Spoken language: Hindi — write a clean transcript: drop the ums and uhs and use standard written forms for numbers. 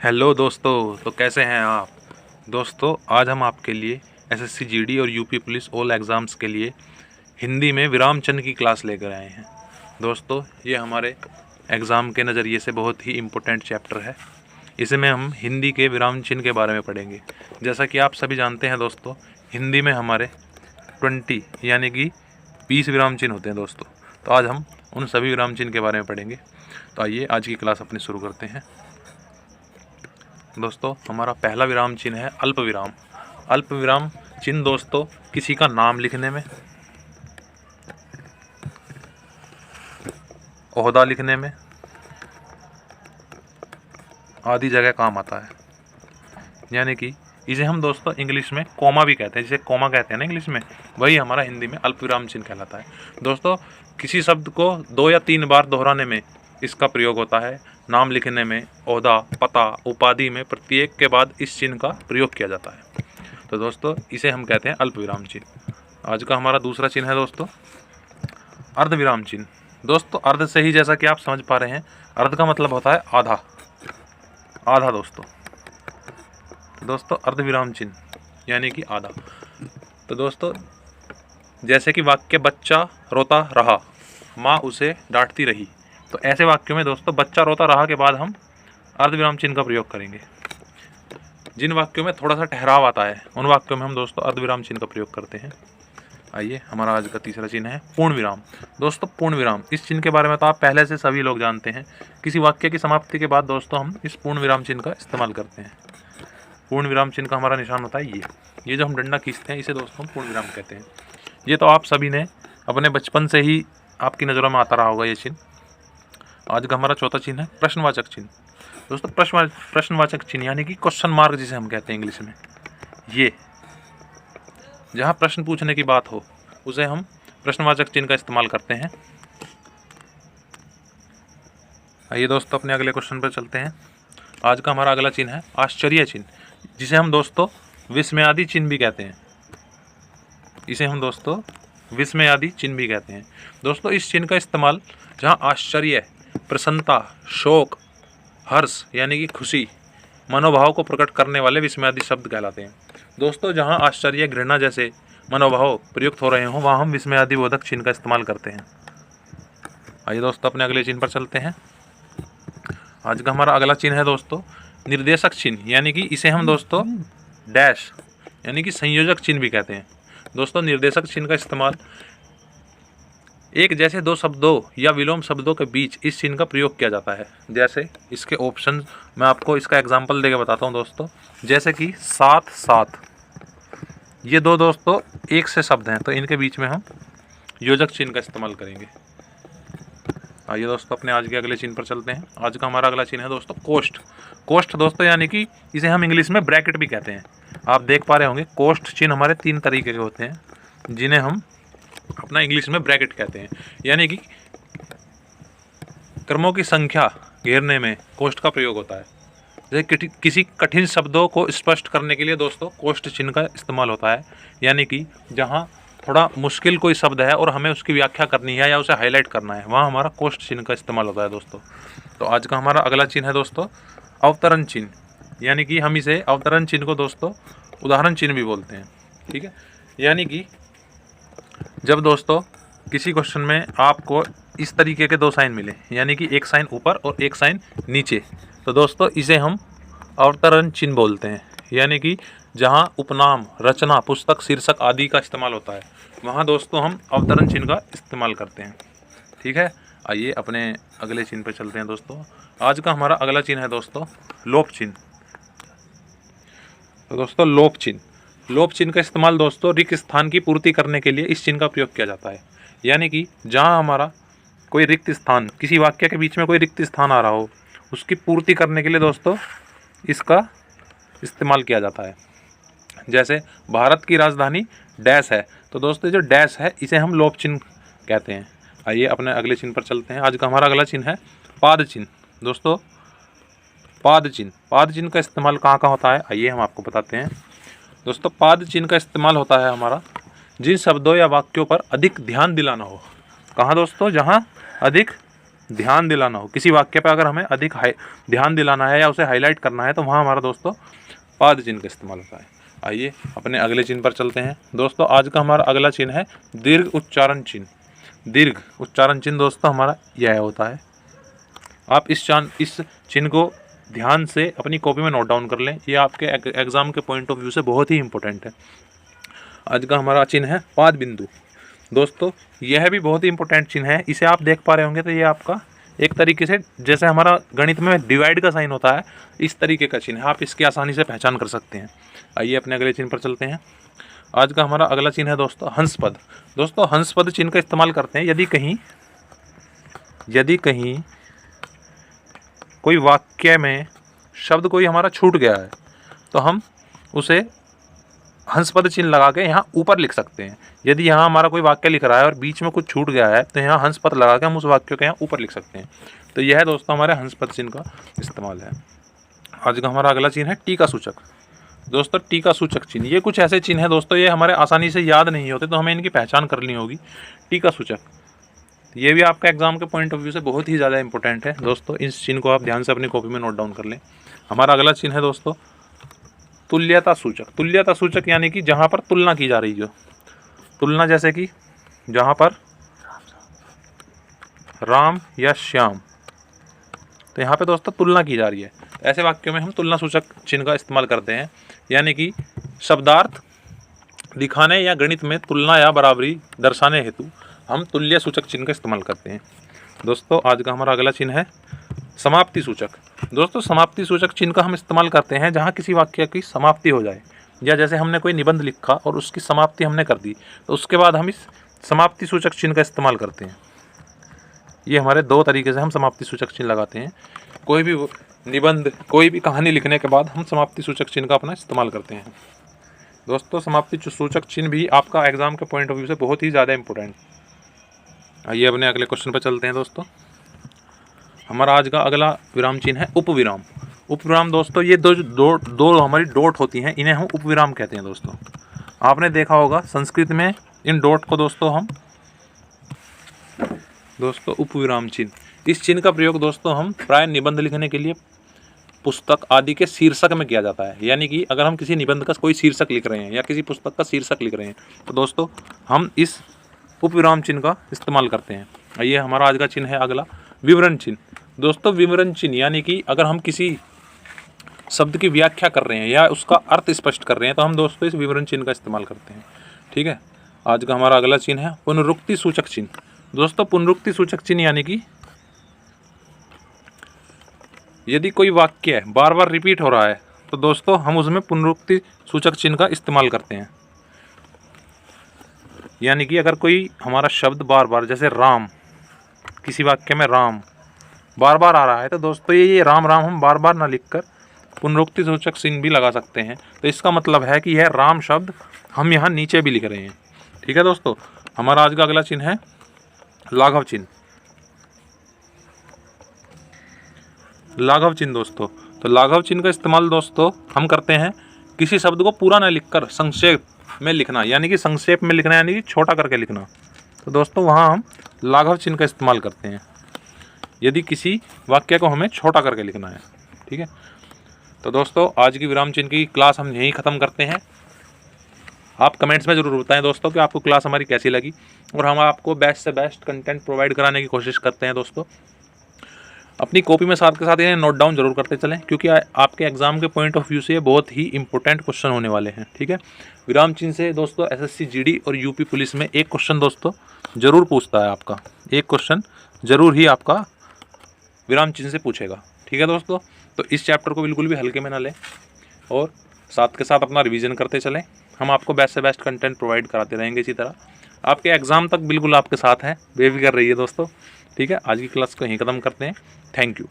हेलो दोस्तों, तो कैसे हैं आप। दोस्तों आज हम आपके लिए एसएससी जीडी और यूपी पुलिस ऑल एग्ज़ाम्स के लिए हिंदी में विराम चिन्ह की क्लास लेकर आए हैं। दोस्तों ये हमारे एग्ज़ाम के नज़रिए से बहुत ही इम्पोर्टेंट चैप्टर है। इसमें हम हिंदी के विराम चिन्ह के बारे में पढ़ेंगे। जैसा कि आप सभी जानते हैं दोस्तों, हिंदी में हमारे 20 यानी कि 20 विराम चिन्ह होते हैं दोस्तों। तो आज हम उन सभी विराम चिन्ह के बारे में पढ़ेंगे। तो आइए आज की क्लास अपनी शुरू करते हैं। दोस्तों हमारा पहला विराम चिन्ह है अल्प विराम। अल्प विराम चिन्ह दोस्तों किसी का नाम लिखने में, ओहदा लिखने में आदि जगह काम आता है। यानी कि इसे हम दोस्तों इंग्लिश में कोमा भी कहते हैं, जिसे कोमा कहते हैं ना इंग्लिश में, वही हमारा हिंदी में अल्प विराम चिन्ह कहलाता है। दोस्तों किसी शब्द को 2 या 3 बार दोहराने में इसका प्रयोग होता है। नाम लिखने में, ओहदा, पता, उपाधि में प्रत्येक के बाद इस चिन्ह का प्रयोग किया जाता है। तो दोस्तों इसे हम कहते हैं अल्प विराम चिन्ह। आज का हमारा दूसरा चिन्ह है दोस्तों अर्ध विराम चिन्ह। दोस्तों अर्ध से ही जैसा कि आप समझ पा रहे हैं, अर्ध का मतलब होता है आधा, आधा दोस्तों अर्ध विराम चिन्ह यानी कि आधा। तो दोस्तों जैसे कि वाक्य बच्चा रोता रहा, माँ उसे डांटती रही, तो ऐसे वाक्यों में दोस्तों बच्चा रोता रहा के बाद हम अर्धविराम चिन्ह का प्रयोग करेंगे। जिन वाक्यों में थोड़ा सा ठहराव आता है उन वाक्यों में हम दोस्तों अर्धविराम चिन्ह का प्रयोग करते हैं। आइए हमारा आज का तीसरा चिन्ह है पूर्ण विराम। दोस्तों पूर्ण विराम, इस चिन्ह के बारे में तो आप पहले से सभी लोग जानते हैं। किसी वाक्य की समाप्ति के बाद दोस्तों हम इस पूर्ण विराम चिन्ह का इस्तेमाल करते हैं। पूर्ण विराम चिन्ह का हमारा निशान होता है ये जो हम डंडा खींचते हैं, इसे दोस्तों हम पूर्ण विराम कहते हैं। ये तो आप सभी ने अपने बचपन से ही आपकी नज़रों में आता रहा होगा ये चिन्ह। आज का हमारा चौथा चिन्ह है प्रश्नवाचक चिन्ह। दोस्तों प्रश्नवाचक चिन्ह यानी कि क्वेश्चन मार्क जिसे हम कहते हैं इंग्लिश में, ये जहाँ प्रश्न पूछने की बात हो उसे हम प्रश्नवाचक चिन्ह का इस्तेमाल करते हैं। आइए दोस्तों अपने अगले क्वेश्चन पर चलते हैं। आज का हमारा अगला चिन्ह है आश्चर्य चिन्ह, जिसे हम दोस्तों विस्मयादि चिन्ह भी कहते हैं। इसे हम दोस्तों विस्मयादि चिन्ह भी कहते हैं। दोस्तों इस चिन्ह का इस्तेमाल जहाँ आश्चर्य, प्रसन्नता, शोक, हर्ष यानी कि खुशी, मनोभाव को प्रकट करने वाले विस्मयादि शब्द कहलाते हैं। दोस्तों जहाँ आश्चर्य, घृणा जैसे मनोभाव प्रयुक्त हो रहे हों वहाँ हम विस्मयादि बोधक चिन्ह का इस्तेमाल करते हैं। आइए दोस्तों अपने अगले चिन्ह पर चलते हैं। आज का हमारा अगला चिन्ह है दोस्तों निर्देशक चिन्ह, यानी कि इसे हम दोस्तों डैश यानी कि संयोजक चिन्ह भी कहते हैं। दोस्तों निर्देशक चिन्ह का इस्तेमाल एक जैसे दो शब्दों या विलोम शब्दों के बीच इस चिन्ह का प्रयोग किया जाता है। जैसे इसके ऑप्शन मैं आपको इसका एग्जांपल देके बताता हूँ दोस्तों। जैसे कि साथ साथ, ये दो दोस्तों एक से शब्द हैं, तो इनके बीच में हम योजक चिन्ह का इस्तेमाल करेंगे। आइए दोस्तों अपने आज के अगले चिन्ह पर चलते हैं। आज का हमारा अगला चिन्ह है दोस्तों कोष्ठ। कोष्ठ दोस्तों यानी कि इसे हम इंग्लिश में ब्रैकेट भी कहते हैं। आप देख पा रहे होंगे कोष्ठ चिन्ह हमारे 3 तरीके के होते हैं, जिन्हें हम अपना इंग्लिश में ब्रैकेट कहते हैं। यानी कि क्रमों की संख्या घेरने में कोष्ठ का प्रयोग होता है। जैसे किसी कठिन शब्दों को स्पष्ट करने के लिए दोस्तों कोष्ठ चिन्ह का इस्तेमाल होता है। यानी कि जहाँ थोड़ा मुश्किल कोई शब्द है और हमें उसकी व्याख्या करनी है या उसे हाईलाइट करना है, वहाँ हमारा कोष्ठ चिन्ह का इस्तेमाल होता है दोस्तों। तो आज का हमारा अगला चिन्ह है दोस्तों अवतरण चिन्ह, यानी कि हम इसे अवतरण चिन्ह को दोस्तों उदाहरण चिन्ह भी बोलते हैं। ठीक है, यानी कि जब दोस्तों किसी क्वेश्चन में आपको इस तरीके के 2 साइन मिले, यानी कि एक साइन ऊपर और एक साइन नीचे, तो दोस्तों इसे हम अवतरण चिन्ह बोलते हैं। यानी कि जहाँ उपनाम, रचना, पुस्तक, शीर्षक आदि का इस्तेमाल होता है, वहाँ दोस्तों हम अवतरण चिन्ह का इस्तेमाल करते हैं। ठीक है, आइए अपने अगले चिन्ह पर चलते हैं दोस्तों। आज का हमारा अगला चिन्ह है दोस्तों लोप चिन्ह। तो दोस्तों लोप चिन्ह, लोप चिन्ह का इस्तेमाल दोस्तों रिक्त स्थान की पूर्ति करने के लिए इस चिन्ह का प्रयोग किया जाता है। यानी कि जहाँ हमारा कोई रिक्त स्थान, किसी वाक्य के बीच में कोई रिक्त स्थान आ रहा हो, उसकी पूर्ति करने के लिए दोस्तों इसका इस्तेमाल किया जाता है। जैसे भारत की राजधानी डैश है, तो दोस्तों जो डैश है इसे हम लोप चिन्ह कहते हैं। आइए अपने अगले चिन्ह पर चलते हैं। आज का हमारा अगला चिन्ह है पाद चिन्ह। दोस्तों पाद चिन्ह का इस्तेमाल कहाँ कहाँ होता है, आइए हम आपको बताते हैं। दोस्तों पाद चिन्ह का इस्तेमाल होता है हमारा जिन शब्दों या वाक्यों पर अधिक ध्यान दिलाना हो। कहाँ दोस्तों, जहाँ अधिक ध्यान दिलाना हो, किसी वाक्य पर अगर हमें अधिक ध्यान दिलाना है या उसे हाईलाइट करना है तो वहाँ हमारा दोस्तों पाद चिन्ह का इस्तेमाल होता है। आइए अपने अगले चिन्ह पर चलते हैं दोस्तों। आज का हमारा अगला चिन्ह है दीर्घ उच्चारण चिन्ह। दीर्घ उच्चारण चिन्ह दोस्तों हमारा यह होता है। आप इस चिन्ह को ध्यान से अपनी कॉपी में नोट डाउन कर लें, ये आपके एग्जाम के पॉइंट ऑफ व्यू से बहुत ही इंपॉर्टेंट है। आज का हमारा चिन्ह है पाद बिंदु। दोस्तों यह भी बहुत ही इंपॉर्टेंट चिन्ह है, इसे आप देख पा रहे होंगे तो ये आपका एक तरीके से जैसे हमारा गणित में डिवाइड का साइन होता है, इस तरीके का चिन्ह है, आप इसकी आसानी से पहचान कर सकते हैं। आइए अपने अगले चिन्ह पर चलते हैं। आज का हमारा अगला चिन्ह है दोस्तों हंस पद। दोस्तों हंस पद चिन्ह का इस्तेमाल करते हैं यदि कहीं कोई वाक्य में शब्द कोई हमारा छूट गया है तो हम उसे हंस पद चिन्ह लगा के यहाँ ऊपर लिख सकते हैं। यदि यहाँ हमारा कोई वाक्य लिख रहा है और बीच में कुछ छूट गया है तो यहाँ हंस पद लगा के हम उस वाक्य को यहाँ ऊपर लिख सकते हैं। तो यह दोस्तों हमारे हंस पद चिन्ह का इस्तेमाल है। आज का हमारा अगला चिन्ह है टीका सूचक। दोस्तों टीका सूचक चिन्ह ये कुछ ऐसे चिन्ह है दोस्तों, ये हमारे आसानी से याद नहीं होते तो हमें इनकी पहचान करनी होगी। टीका सूचक ये भी आपका एग्जाम के पॉइंट ऑफ व्यू से बहुत ही ज़्यादा इंपॉर्टेंट है दोस्तों, इस चिन्ह को आप ध्यान से अपनी कॉपी में नोट डाउन कर लें। हमारा अगला चिन्ह है दोस्तों तुल्यता सूचक। तुल्यता सूचक यानी कि जहाँ पर तुलना की जा रही हो, तुलना जैसे कि जहाँ पर राम या श्याम, तो यहाँ पे दोस्तों तुलना की जा रही है, ऐसे वाक्यों में हम तुलना सूचक चिन्ह का इस्तेमाल करते हैं। यानी कि शब्दार्थ दिखाने या गणित में तुलना या बराबरी दर्शाने हेतु हम तुल्य सूचक चिन्ह का इस्तेमाल करते हैं। दोस्तों आज का हमारा अगला चिन्ह है समाप्ति सूचक। दोस्तों समाप्ति सूचक चिन्ह का हम इस्तेमाल करते हैं जहाँ किसी वाक्य की समाप्ति हो जाए, या जैसे हमने कोई निबंध लिखा और उसकी समाप्ति हमने कर दी तो उसके बाद हम इस समाप्ति सूचक चिन्ह का इस्तेमाल करते हैं। ये हमारे दो तरीके से हम समाप्ति सूचक चिन्ह लगाते हैं। कोई भी निबंध, कोई भी कहानी लिखने के बाद हम समाप्ति सूचक चिन्ह का अपना इस्तेमाल करते हैं। दोस्तों समाप्ति सूचक चिन्ह भी आपका एग्जाम के पॉइंट ऑफ व्यू से बहुत ही ज़्यादा इंपॉर्टेंट। आइए अपने अगले क्वेश्चन पर चलते हैं दोस्तों। हमारा आज का अगला विराम चिन्ह है उपविराम। उपविराम दोस्तों ये दो हमारी डॉट होती हैं, इन्हें हम उपविराम कहते हैं। दोस्तों आपने देखा होगा संस्कृत में इन डॉट को दोस्तों उपविराम चिन्ह, इस चिन्ह का प्रयोग दोस्तों हम प्राय निबंध लिखने के लिए पुस्तक आदि के शीर्षक में किया जाता है। यानी कि अगर हम किसी निबंध का कोई शीर्षक लिख रहे हैं या किसी पुस्तक का शीर्षक लिख रहे हैं तो दोस्तों हम इस उपविराम चिन्ह का इस्तेमाल करते हैं। ये हमारा आज का चिन्ह है अगला विवरण चिन्ह। दोस्तों विवरण चिन्ह यानी कि अगर हम किसी शब्द की व्याख्या कर रहे हैं या उसका अर्थ स्पष्ट कर रहे हैं तो हम दोस्तों इस विवरण चिन्ह का इस्तेमाल करते हैं। ठीक है, आज का हमारा अगला चिन्ह है पुनरुक्ति सूचक चिन्ह। दोस्तों पुनरुक्ति सूचक चिन्ह यानी कि यदि कोई वाक्य बार बार रिपीट हो रहा है तो दोस्तों हम उसमें पुनरुक्ति सूचक चिन्ह का इस्तेमाल करते हैं। यानी कि अगर कोई हमारा शब्द बार बार, जैसे राम, किसी वाक्य में राम बार बार आ रहा है तो दोस्तों ये राम राम हम बार बार ना लिखकर पुनरुक्ति सूचक चिन्ह भी लगा सकते हैं। तो इसका मतलब है कि यह राम शब्द हम यहाँ नीचे भी लिख रहे हैं। ठीक है दोस्तों, हमारा आज का अगला चिन्ह है लाघव चिन्ह। लाघव चिन्ह दोस्तों, तो लाघव चिन्ह का इस्तेमाल दोस्तों हम करते हैं किसी शब्द को पूरा न लिखकर संक्षेप में लिखना, यानी कि संक्षेप में लिखना यानी कि छोटा करके लिखना। तो दोस्तों वहाँ हम लाघव चिन्ह का इस्तेमाल करते हैं यदि किसी वाक्य को हमें छोटा करके लिखना है। ठीक है, तो दोस्तों आज की विराम चिन्ह की क्लास हम यहीं ख़त्म करते हैं। आप कमेंट्स में ज़रूर बताएं दोस्तों कि आपको क्लास हमारी कैसी लगी, और हम आपको बेस्ट से बेस्ट कंटेंट प्रोवाइड कराने की कोशिश करते हैं। दोस्तों अपनी कॉपी में साथ के साथ इन्हें नोट डाउन जरूर करते चलें, क्योंकि आपके एग्जाम के पॉइंट ऑफ व्यू से ये बहुत ही इंपॉर्टेंट क्वेश्चन होने वाले हैं। ठीक है, विराम चिन्ह से दोस्तों एसएससी जीडी और यूपी पुलिस में एक क्वेश्चन दोस्तों जरूर पूछता है, आपका एक क्वेश्चन जरूर ही आपका विराम चिन्ह से पूछेगा। ठीक है दोस्तों, तो इस चैप्टर को बिल्कुल भी हल्के में ना लें और साथ के साथ अपना रिवीजन करते चलें। हम आपको बेस्ट से बेस्ट कंटेंट प्रोवाइड कराते रहेंगे इसी तरह, आपके एग्ज़ाम तक बिल्कुल आपके साथ हैं, बेफिक्र रहिए दोस्तों। ठीक है, आज की क्लास को यहीं ख़त्म करते हैं। Thank you.